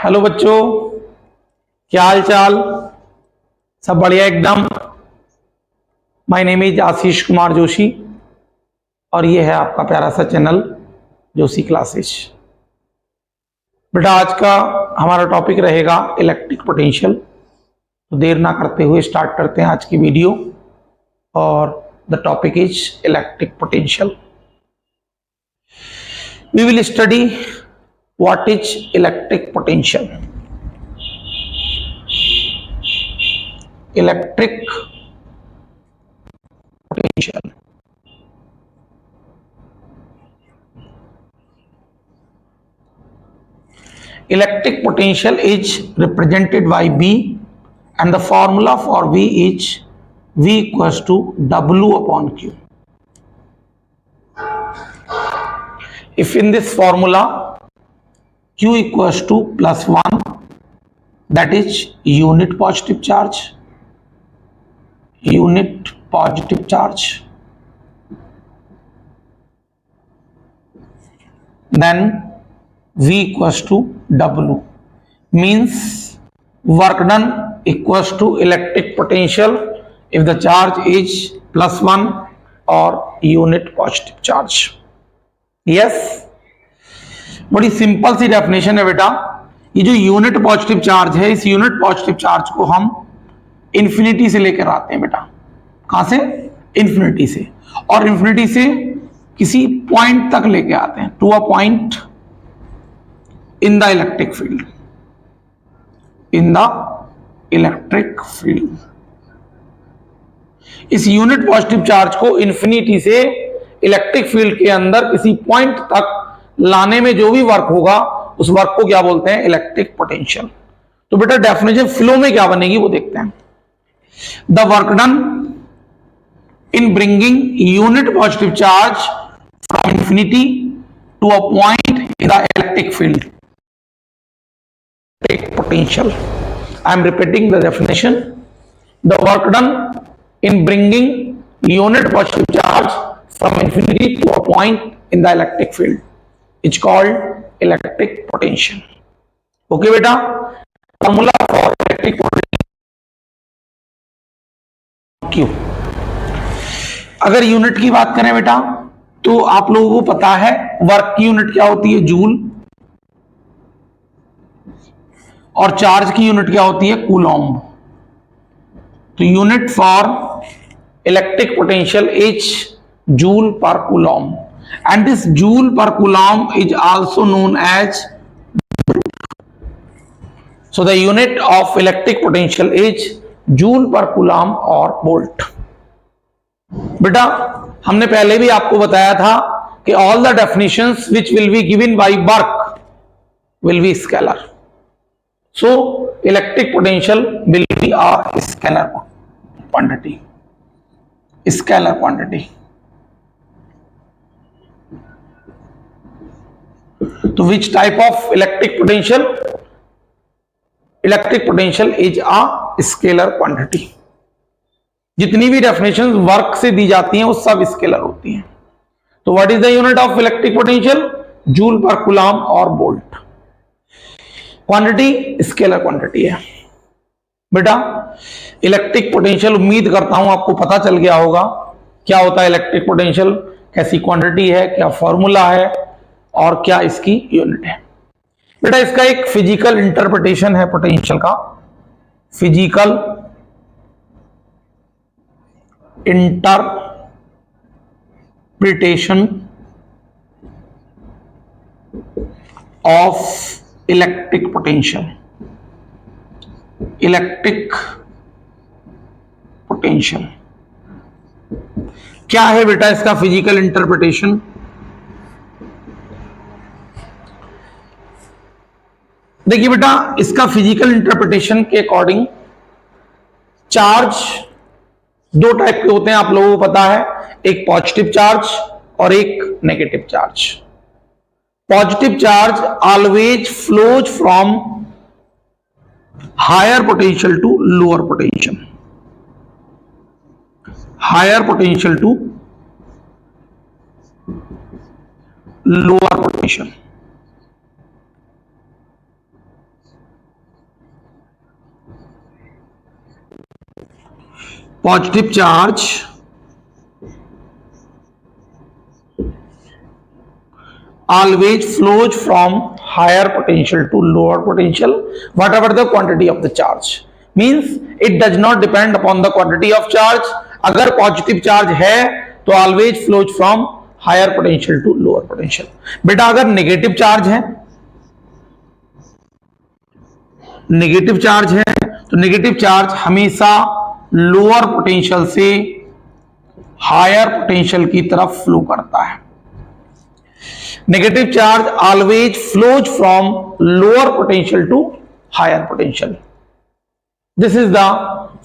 Hello बच्चों, क्या हाल चाल? सब बढ़िया एकदम। My name is Ashish Kumar Joshi और ये है आपका प्यारा सा चैनल जोशी क्लासेस। बेटा आज का हमारा टॉपिक रहेगा इलेक्ट्रिक पोटेंशियल। तो देर ना करते हुए स्टार्ट करते हैं आज की वीडियो। और the topic is electric potential. We will study what is electric potential. Electric potential electric potential is represented by V and the formula for V is V equals to W upon Q. If in this formula Q equals to +1, that is unit positive charge, then V equals to W means work done equals to electric potential if the charge is +1 or unit positive charge. Yes, बड़ी simple सी definition है बेटा। ये जो unit positive charge है, इस unit positive charge को हम infinity से लेकर आते हैं बेटा। कहां से? इंफिनिटी से। और इंफिनिटी से किसी पॉइंट तक लेके आते हैं, to a point in the electric field, इस यूनिट पॉजिटिव चार्ज को इंफिनिटी से इलेक्ट्रिक फील्ड के अंदर किसी पॉइंट तक लाने में जो भी वर्क होगा उस वर्क को क्या बोलते हैं? Electric potential. तो बेटा डेफिनेशन फ्लो में क्या बनेगी वो देखते हैं। The work done in bringing unit positive charge from infinity to a point in the electric field, potential. I am repeating the definition. The work done in bringing unit positive charge from infinity to a point in the electric field is called electric potential. Okay बेटा, formula for electric potential Q। अगर unit की बात करें बेटा तो आप लोगों को पता है वर्क की यूनिट क्या होती है? जूल। और चार्ज की यूनिट क्या होती है? कूलॉम्ब। तो unit for electric potential is joule per coulomb and this joule per coulomb is also known as, so the unit of electric potential is joule per coulomb और volt. बेटा हमने पहले भी आपको बताया था कि all the definitions which will be given by work will be scalar. So electric potential will be a scalar quantity. Scalar quantity. So which type of electric potential? Electric potential is a scalar quantity. जितनी भी definition work से दी जाती हैं वो सब scalar होती हैं। तो what is the unit of electric potential? Joule per coulomb और वोल्ट। क्वांटिटी स्केलर क्वांटिटी है बेटा। इलेक्ट्रिक पोटेंशियल उम्मीद करता हूं आपको पता चल गया होगा क्या होता है इलेक्ट्रिक पोटेंशियल, कैसी क्वांटिटी है, क्या फॉर्मूला है और क्या इसकी यूनिट है। बेटा इसका एक फिजिकल इंटरप्रिटेशन है पोटेंशियल का। Physical interpretation of electric potential. Electric potential क्या है बेटा इसका फिजिकल इंटरप्रिटेशन? देखिए बेटा इसका फिजिकल इंटरप्रिटेशन के अकॉर्डिंग चार्ज दो टाइप के होते हैं, आप लोगों को पता है, एक पॉजिटिव चार्ज और एक negative charge. Positive charge always flows from higher potential to lower potential. Higher potential to lower potential. positive charge always flows from higher potential to lower potential whatever the quantity of the charge, means it does not depend upon the quantity of charge. अगर positive charge है तो always flows from higher potential to lower potential. बेटा अगर negative charge है, negative charge है तो negative charge हमेशा lower potential से हायर पोटेंशियल की तरफ फ्लो करता है। Negative charge always flows from lower potential to higher potential. This is the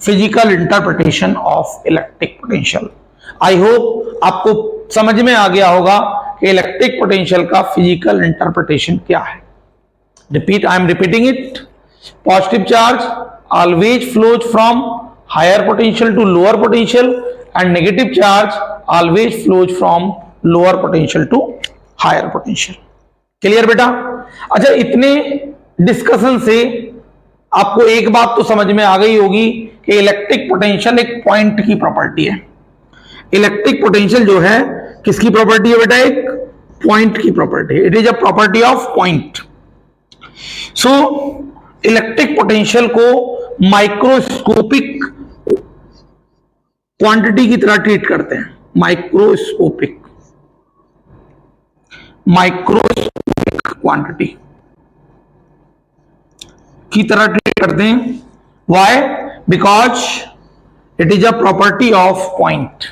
physical interpretation of electric potential. I hope आपको समझ में आ गया होगा कि इलेक्ट्रिक पोटेंशियल का फिजिकल इंटरप्रिटेशन क्या है। Repeat, I am repeating it. Positive charge always flows from higher potential to lower potential and negative charge always flows from lower potential to higher potential. Clear बेटा? अच्छा, इतने discussion से आपको एक बात तो समझ में आ गई होगी कि इलेक्ट्रिक पोटेंशियल एक पॉइंट की प्रॉपर्टी है। इलेक्ट्रिक पोटेंशियल जो है किसकी प्रॉपर्टी है बेटा? एक पॉइंट की property. It is a property of point. So electric potential को माइक्रोस्कोपिक क्वांटिटी की तरह ट्रीट करते हैं। माइक्रोस्कोपिक क्वांटिटी की तरह ट्रीट करते हैं। Why? Because it is a property of point.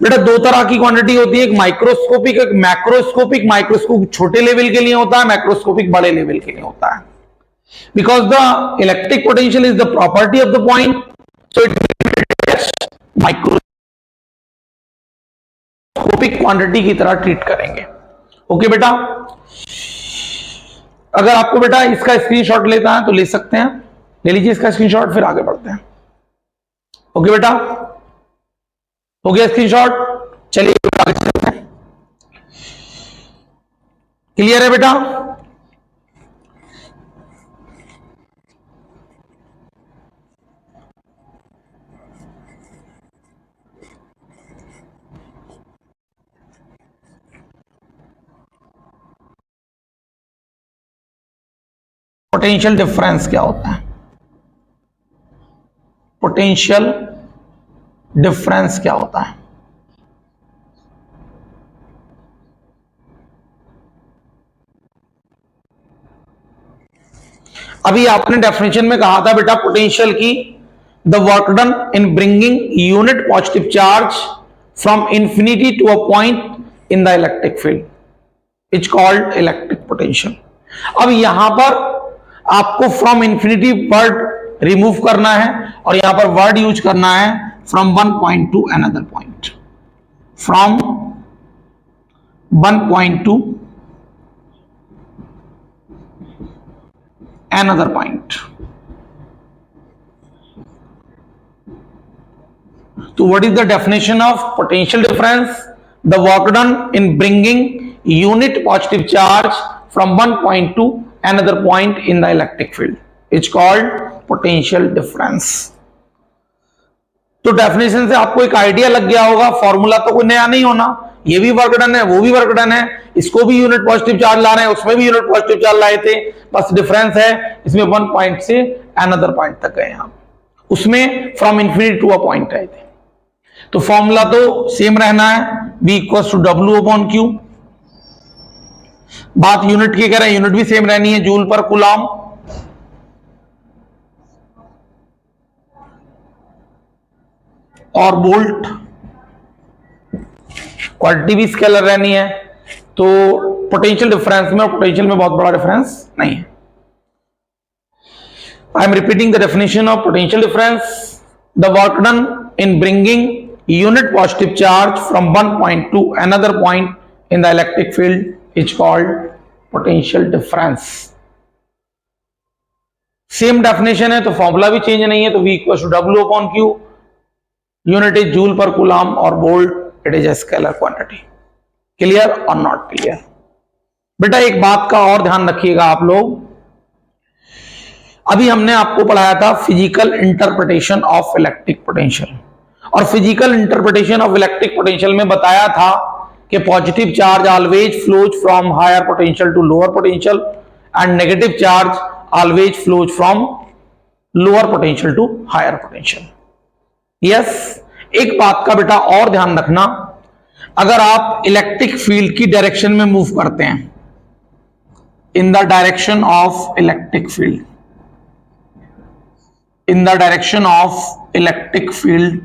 बेटा दो तरह की क्वांटिटी होती है, एक माइक्रोस्कोपिक, एक मैक्रोस्कोपिक। माइक्रोस्कोपिक छोटे लेवल के लिए होता है, मैक्रोस्कोपिक बड़े लेवल के लिए होता है। Because the electric potential is the property of the point, so it microscopic quantity की तरह ट्रीट करेंगे। ओके बेटा? अगर आपको बेटा इसका स्क्रीनशॉट लेता है तो ले सकते हैं, ले लीजिए इसका स्क्रीनशॉट, फिर आगे बढ़ते हैं। ओके बेटा? हो गया स्क्रीनशॉट? चलिए आगे चलते हैं। क्लियर है बेटा? पोटेंशियल डिफरेंस क्या होता है? पोटेंशियल डिफरेंस क्या होता है? अभी आपने डेफिनेशन में कहा था बेटा पोटेंशियल की, the work done in bringing unit positive charge from infinity to a point in the electric field is called electric potential. अब यहां पर आपको फ्रॉम इंफिनिटी वर्ड रिमूव करना है और यहां पर वर्ड यूज करना है from one point to another point. From one point to another point. So what is the definition of potential difference? The work done in bringing unit positive charge from one point to another point in the electric field. It's called potential difference. तो definition से आपको एक idea लग गया होगा, formula तो कोई नया नहीं होना। ये भी वर्क डन है, वो भी वर्क डन है, इसको भी यूनिट पॉजिटिव चार्ज ला रहे हैं, उसमें भी यूनिट पॉजिटिव चार्ज लाए थे, बस डिफरेंस है इसमें वन पॉइंट से अनदर पॉइंट तक गए हम, उसमें from infinity to a point आए थे। तो फॉर्मूला तो सेम रहना है, V equals to W upon Q। बात यूनिट की कह रहे हैं, यूनिट भी सेम रहनी है, जूल पर कूलॉम। और बोल्ट, क्वांटिटी भी स्केलर रहनी है। तो पोटेंशियल डिफरेंस में और पोटेंशियल में बहुत बड़ा डिफरेंस नहीं है। I am repeating the definition of potential difference, the work done in bringing unit positive charge from one point to another point in the electric field is called potential difference. Same definition है तो formula भी change नहीं है, तो V equal to W upon Q। Unit is joule per coulomb और volt it is a scalar quantity. Clear और not clear? बेटा एक बात का और ध्यान रखिएगा आप लोग, अभी हमने आपको पढ़ाया था physical interpretation of electric potential, और physical interpretation of electric potential में बताया था कि positive charge always flows from higher potential to lower potential and negative charge always flows from lower potential to higher potential. Yes, एक बात का बेटा और ध्यान रखना, अगर आप इलेक्ट्रिक फील्ड की डायरेक्शन में मूव करते हैं, in the direction of electric field, in the direction of electric field,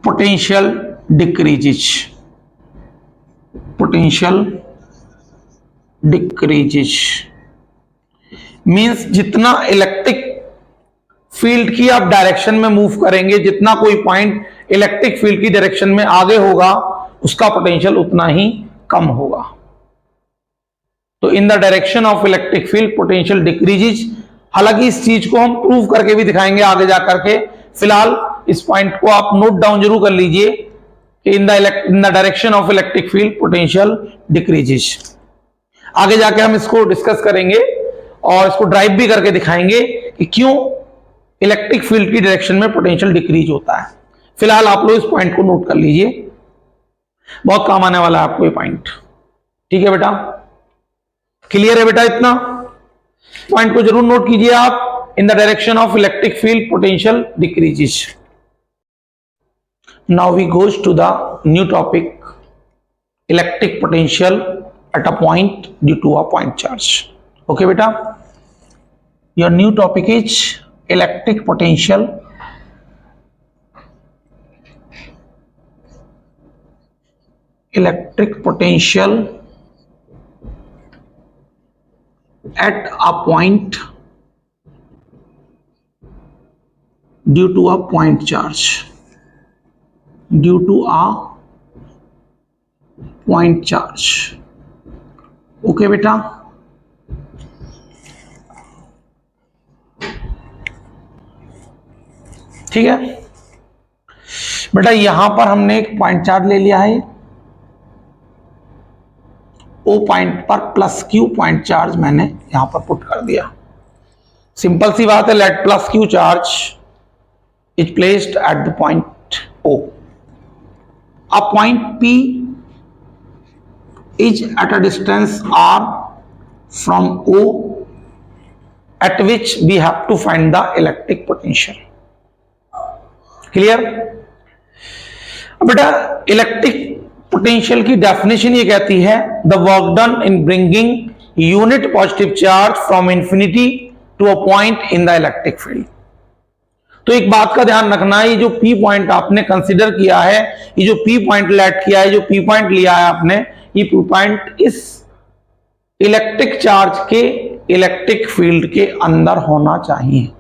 potential decreases, potential decreases means जितना इलेक्ट्रिक फील्ड की आप डायरेक्शन में मूव करेंगे, जितना कोई पॉइंट इलेक्ट्रिक फील्ड की डायरेक्शन में आगे होगा, उसका पोटेंशियल उतना ही कम होगा। तो इन the direction of electric field potential decreases. हालांकि इस चीज को हम प्रूव करके भी दिखाएंगे आगे जाकर के, फिलहाल इस पॉइंट को आप नोट डाउन जरूर कर लीजिए कि इन the direction of electric field potential decreases. आगे जाके हम इसको डिस्कस करेंगे और इसको ड्राइव भी करके दिखाएंगे कि क्यों इलेक्ट्रिक फील्ड की डायरेक्शन में पोटेंशियल डिक्रीज होता है। फिलहाल आप लोग इस पॉइंट को नोट कर लीजिए, बहुत काम आने वाला है आपको ये पॉइंट। ठीक है बेटा, क्लियर है बेटा? इतना पॉइंट को जरूर नोट कीजिए आप। In the direction of electric field potential decreases. Now we goes to the new topic, electric potential at a point due to a point charge. Okay बेटा, your new topic is electric potential at a point due to a point charge, due to a point charge। Okay बेटा, ठीक है बेटा। यहां पर हमने एक point charge ले लिया है, ओ पॉइंट पर प्लस क्यू पॉइंट चार्ज मैंने यहां पर पुट कर दिया। सिंपल सी बात है, let plus Q charge is placed at the point O. A point P is at a distance R from O at which we have to find the electric potential. Clear? बेटा electric potential की definition ये कहती है, the work done in bringing unit positive charge from infinity to a point in the electric field. तो एक बात का ध्यान रखना है, ये जो पी पॉइंट आपने कंसीडर किया है, ये जो पी पॉइंट लेट किया है, जो पी पॉइंट लिया है आपने, ये पी पॉइंट इस इलेक्ट्रिक चार्ज के इलेक्ट्रिक फील्ड के अंदर होना चाहिए।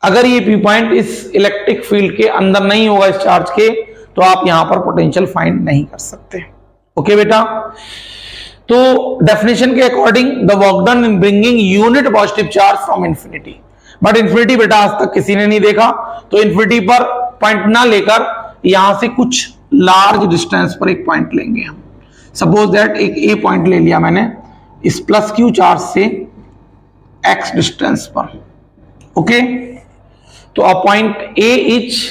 अगर ये पी पॉइंट इस इलेक्ट्रिक फील्ड के अंदर नहीं होगा, इस चार्ज के, तो आप यहां पर पोटेंशियल फाइंड नहीं कर सकते। ओके बेटा, तो डेफिनेशन के according the work done in bringing unit positive charge from infinity, but infinity बेटा आज तक किसी ने नहीं देखा, तो इंफिनिटी पर पॉइंट ना लेकर यहां से कुछ लार्ज डिस्टेंस पर एक पॉइंट लेंगे हम। सपोज दैट एक ए पॉइंट ले लिया मैंने इस प्लस क्यू चार्ज से एक्स डिस्टेंस पर। ओके, तो a point A is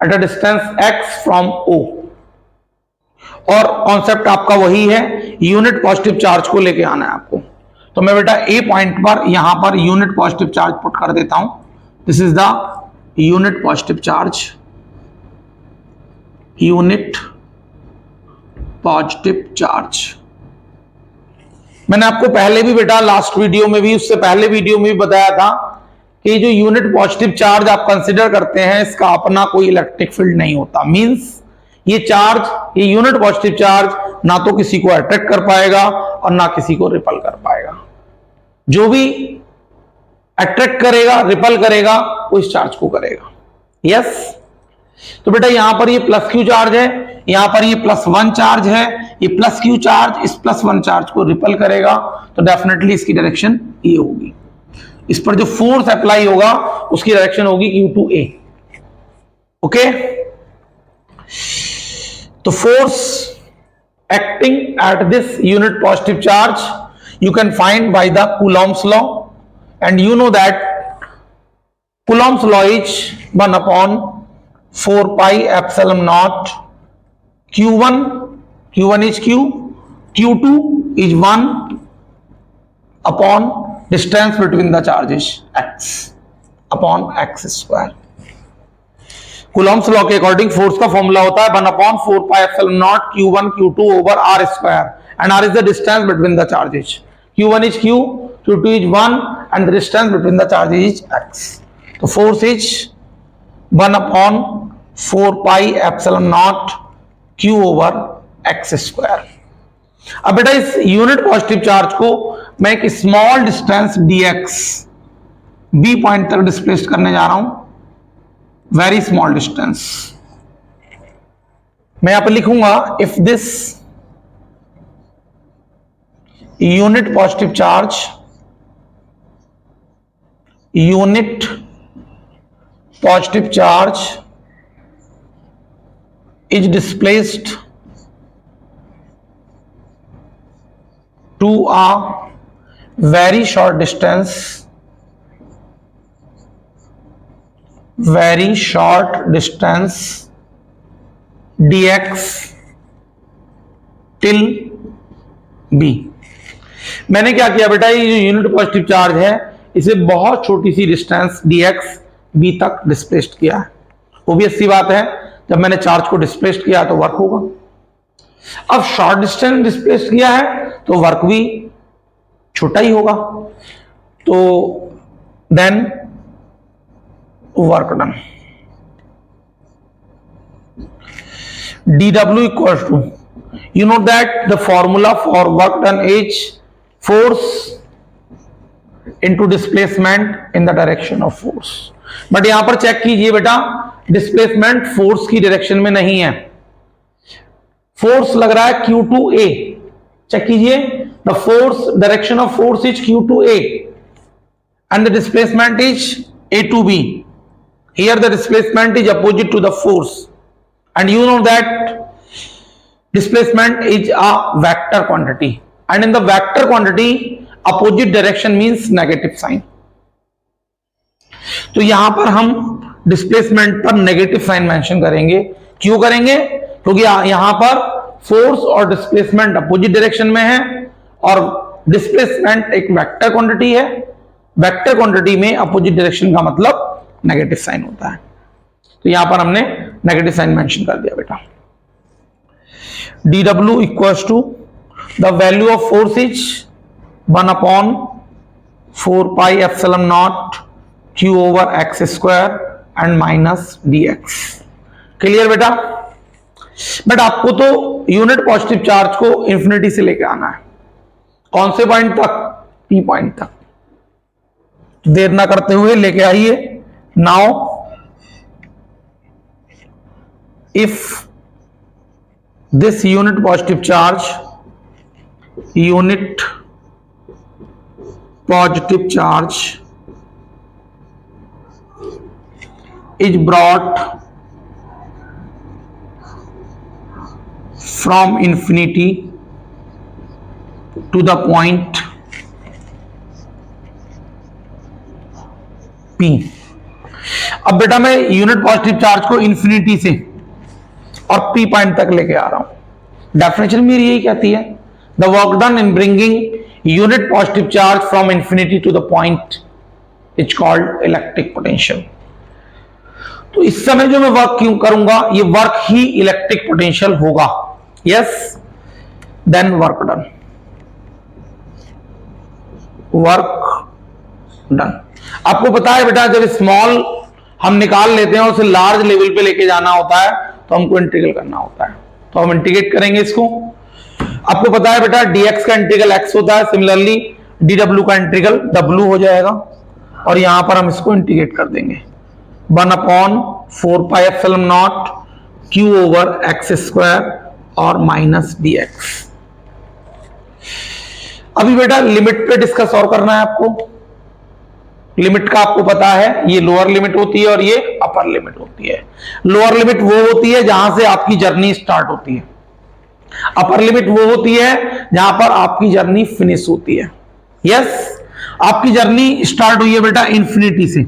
at a distance x from O, और कॉन्सेप्ट आपका वही है, यूनिट पॉजिटिव चार्ज को लेके आना है आपको। तो मैं बेटा A पॉइंट पर यहां per unit positive charge put कर देता हूं। This is the unit positive charge, unit positive charge. मैंने आपको पहले भी बेटा लास्ट वीडियो में भी, उससे पहले वीडियो में भी बताया था कि जो यूनिट पॉजिटिव चार्ज आप कंसीडर करते हैं, इसका अपना कोई इलेक्ट्रिक फील्ड नहीं होता। मींस ये चार्ज, ये यूनिट पॉजिटिव चार्ज ना तो किसी को अट्रैक्ट कर पाएगा और ना किसी को रिपल कर पाएगा। जो भी अट्रैक्ट करेगा, रिपल करेगा, वो इस चार्ज को करेगा। यस, तो बेटा यहां पर ये प्लस क्यू चार्ज है, यहां पर ये प्लस वन चार्ज है, ये प्लस क्यू चार्ज इस प्लस वन चार्ज को रिपल करेगा, तो डेफिनेटली इसकी डायरेक्शन ये होगी। इस पर जो फोर्स अप्लाई होगा उसकी डायरेक्शन होगी U2A। ओके, तो force acting at this unit positive charge you can find by the Coulomb's law, and you know that Coulomb's law is 1 upon 4 pi epsilon naught Q1 is Q, Q2 is 1 upon distance between the charges x upon x square. Coulomb's law के according force का formula होता है 1 upon 4 pi epsilon naught Q1 Q2 over R square, and R is the distance between the charges. Q1 is Q, Q2 is 1, and the distance between the charges is x. So force is 1 upon 4 pi epsilon naught Q over x square. अब बेटा इस unit positive charge को मैं एक small distance dx b point तक displace करने जा रहा हूं, वेरी स्मॉल डिस्टेंस. मैं यहां पर लिखूंगा if this unit positive charge is displaced to a very short distance dx till b. मैंने क्या किया बेटा, ये जो यूनिट पॉजिटिव चार्ज है इसे बहुत छोटी सी डिस्टेंस dx b तक डिस्प्लेस्ड किया है. ऑब्वियस सी बात है, जब मैंने चार्ज को डिस्प्लेस्ड किया तो वर्क होगा. अब शॉर्ट डिस्टेंस डिस्प्लेस्ड किया है तो वर्क भी छोटा ही होगा. तो then work done dw equals to, you know that the formula for work done is force into displacement in the direction of force. But यहां पर चेक कीजिए बेटा, डिस्प्लेसमेंट फोर्स की डायरेक्शन में नहीं है. फोर्स लग रहा है Q2A. चेक कीजिए, the force direction of force is Q2A and the displacement is A to B. Here the displacement is opposite to the force, and you know that displacement is a vector quantity, and in the vector quantity opposite direction means negative sign. तो यहां पर हम displacement पर negative sign mention करेंगे. क्यों करेंगे? क्योंकि यहां पर फोर्स और डिस्प्लेसमेंट अपोजिट डायरेक्शन में है और डिस्प्लेसमेंट एक वेक्टर क्वांटिटी है. वेक्टर क्वांटिटी में अपोजिट डायरेक्शन का मतलब नेगेटिव साइन होता है. तो यहां पर हमने नेगेटिव साइन मेंशन कर दिया बेटा. dw equals to the value of force is 1 upon 4 pi epsilon naught Q over x square and minus dx. Clear बेटा? बट आपको तो यूनिट पॉजिटिव चार्ज को इंफिनिटी से लेके आना है. कौन से पॉइंट तक? P पॉइंट तक. देर ना करते हुए लेके आइए. Now if this unit positive charge is brought from infinity to the point P. अब बेटा मैं यूनिट पॉजिटिव चार्ज को इंफिनिटी से और P पॉइंट तक लेके आ रहा हूं. डेफिनेशन मेरी यही कहती है, the work done in bringing unit positive charge from infinity to the point is called electric potential. तो इस समय जो मैं वर्क क्यों करूंगा, ये वर्क ही इलेक्ट्रिक पोटेंशियल होगा. Yes, then work done. आपको पता है बेटा, जब स्मॉल हम निकाल लेते हैं और उसे लार्ज लेवल पे लेके जाना होता है तो हमको इंटीग्रेट करना होता है. तो हम इंटीग्रेट करेंगे इसको. आपको पता है बेटा dx का इंटीग्रल x होता है, सिमिलरली dw का इंटीग्रल w हो जाएगा, और यहां पर हम इसको इंटीग्रेट कर देंगे. 1 upon 4 pi epsilon naught Q over x square और माइनस dx. अभी बेटा लिमिट पे डिस्कस और करना है आपको. लिमिट का आपको पता है, ये लोअर लिमिट होती है और ये अपर लिमिट होती है. लोअर लिमिट वो होती है जहां से आपकी जर्नी स्टार्ट होती है. अपर लिमिट वो होती है जहां पर आपकी जर्नी फिनिश होती है। यस, आपकी जर्नी स्टार्ट हुई है बेटा इंफिनिटी से,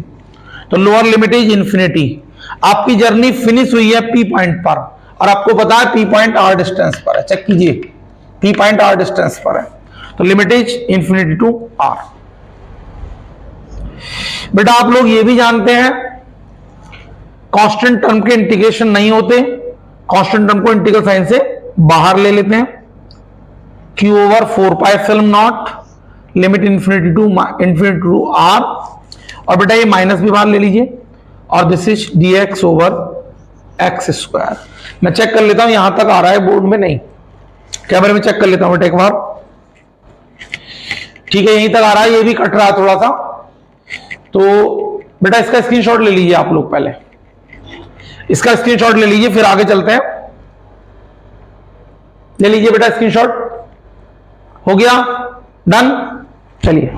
तो लोअर लिमिट इज इंफिनिटी। आपकी जर्नी फिनिश हुई है पी पॉइंट पर, और आपको पता है पी पॉइंट आर डिस्टेंस पर है, चेक कीजिए, पी पॉइंट आर डिस्टेंस पर है, तो limit is infinity to R. बेटा आप लोग ये भी जानते हैं कांस्टेंट टर्म के इंटीग्रेशन नहीं होते, कांस्टेंट टर्म को इंटीग्रल साइन से बाहर ले लेते हैं। q over 4 pi epsilon naught limit infinity to R, और बेटा ये माइनस भी बाहर ले लीजिए, और this is dx over x square. मैं चेक कर लेता हूं यहां तक आ रहा है बोर्ड में, नहीं कैमरे में चेक कर लेता हूं बेटा एक बार। ठीक है, यहीं तक आ रहा है, ये भी कट रहा है थोड़ा सा, तो बेटा इसका स्क्रीनशॉट ले लीजिए आप लोग, पहले इसका स्क्रीनशॉट ले लीजिए, फिर आगे चलते हैं। ले लीजिए बेटा स्क्रीनशॉट, हो गया डन। चलिए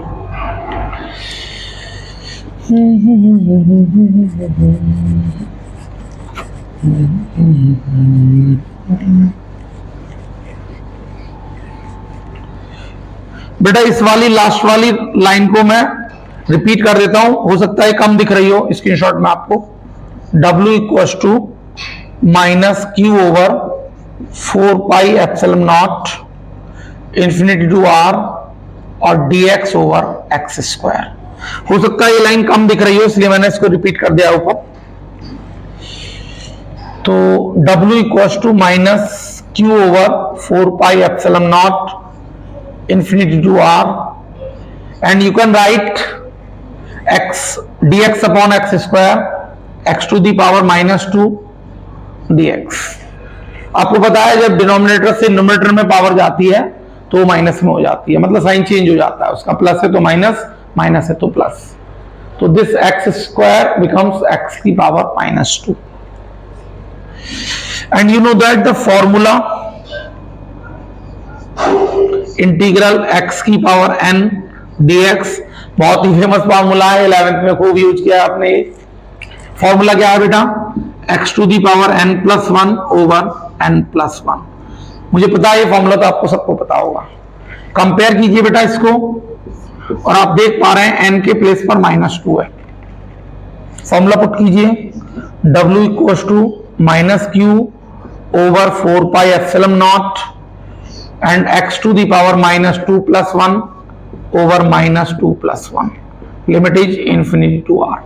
बेटा इस वाली लास्ट वाली लाइन को मैं रिपीट कर देता हूं, हो सकता है कम दिख रही हो स्क्रीनशॉट में आपको। W equals to minus Q over 4 pi epsilon naught infinity to R और dx ओवर एक्स स्क्वायर। हो सकता है ये लाइन कम दिख रही हो, इसलिए मैंने इसको रिपीट कर दिया ऊपर। तो W equals to minus Q over 4 pi epsilon naught infinity to R, and you can write x dx upon x square x to the power minus 2 dx। आपको पता है जब डिनोमिनेटर से न्यूमरेटर में पावर जाती है तो वो माइनस में हो जाती है, मतलब साइन चेंज हो जाता है उसका, प्लस है तो माइनस, माइनस है तो प्लस, तो this x square becomes x की power minus 2। And you know that the formula integral x की पावर n dx बहुत ही फेमस फॉर्मूला है, 11th में खूब यूज किया आपने। फॉर्मूला क्या है बेटा, x to the power n plus 1 over n plus 1। मुझे पता है ये फॉर्मूला, तो आपको सबको पता होगा। कंपेयर कीजिए बेटा इसको, और आप देख पा रहे हैं n के प्लेस पर माइनस 2 है। फॉर्मूला पुट कीजिए, w equals to minus Q over 4 pi epsilon naught and x to the power minus 2 plus 1 over minus 2 plus 1, limit is infinity to r।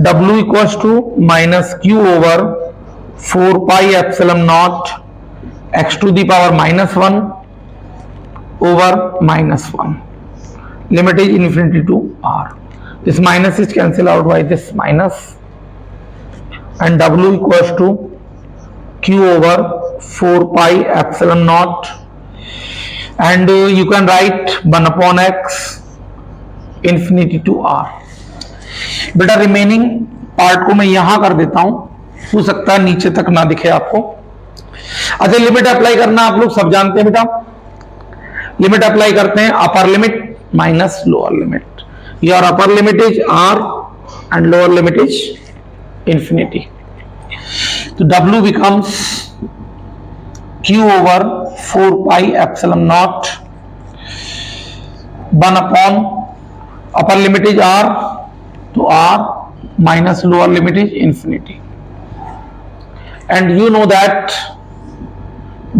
W equals to minus q over 4 pi epsilon naught x to the power minus 1 over minus 1, limit is infinity to r। This minus is cancelled out by this minus, and W equals to q over 4 pi epsilon naught, and you can write 1 upon x infinity to r। बेटा remaining part को मैं यहां कर देता हूं, हो सकता है नीचे तक ना दिखे आपको। अच्छा, लिमिट अप्लाई करना आप लोग सब जानते हैं बेटा, लिमिट अप्लाई करते हैं, upper limit minus lower limit. Your upper limit is r and lower limit is infinity, तो w becomes q over 4 pi epsilon naught 1 upon upper limit is r, तो r minus lower limit is infinity, and you know that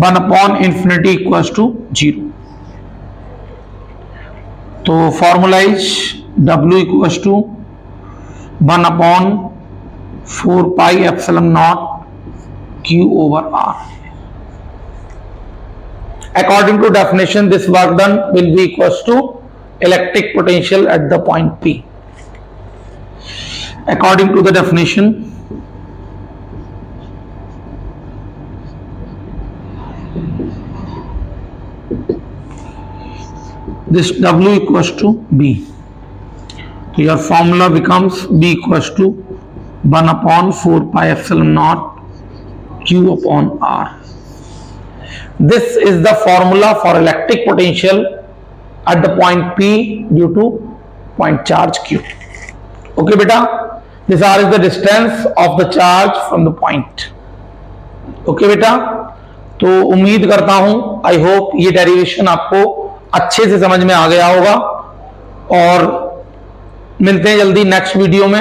1 upon infinity equals to 0। तो formula is w equals to 1 upon 4 pi epsilon naught q over r। According to definition, this work done will be equals to electric potential at the point P। According to the definition, this W equals to B, so your formula becomes B equals to 1 upon 4 pi epsilon naught Q upon R। This is the formula for electric potential at the point P due to point charge Q। Okay beta, this R is the distance of the charge from the point। Okay beta, तो उम्मीद करता हूं, I hope ये derivation आपको अच्छे से समझ में आ गया होगा और मिलते हैं जल्दी नेक्स्ट वीडियो में।